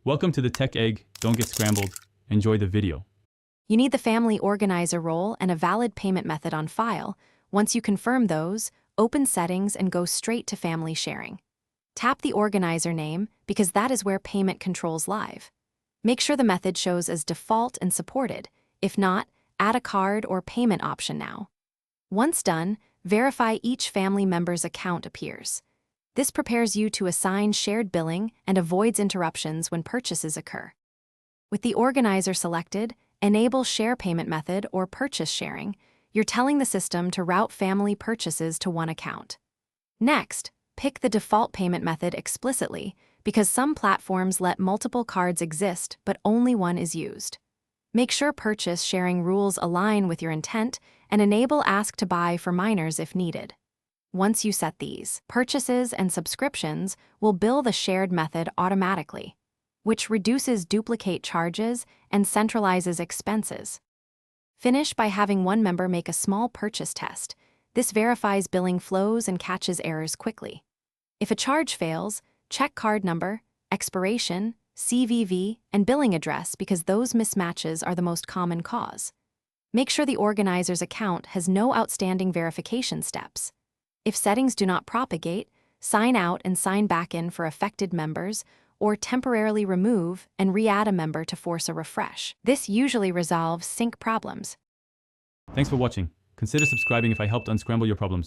Welcome to the Tech Egg. Don't get scrambled. Enjoy the video. You need the family organizer role and a valid payment method on file. Once you confirm those, open Settings and go straight to Family Sharing. Tap the organizer name because that is where payment controls live. Make sure the method shows as default and supported. If not, add a card or payment option now. Once done, verify each family member's account appears. This prepares you to assign shared billing and avoids interruptions when purchases occur. With the organizer selected, enable Share Payment Method or Purchase Sharing. You're telling the system to route family purchases to one account. Next, pick the default payment method explicitly because some platforms let multiple cards exist but only one is used. Make sure purchase sharing rules align with your intent and enable Ask to Buy for minors if needed. Once you set these, purchases and subscriptions will bill the shared method automatically, which reduces duplicate charges and centralizes expenses. Finish by having one member make a small purchase test. This verifies billing flows and catches errors quickly. If a charge fails, check card number, expiration, CVV, and billing address because those mismatches are the most common cause. Make sure the organizer's account has no outstanding verification steps. If settings do not propagate, sign out and sign back in for affected members, or temporarily remove and re-add a member to force a refresh. This usually resolves sync problems. Thanks for watching. Consider subscribing if I helped unscramble your problems.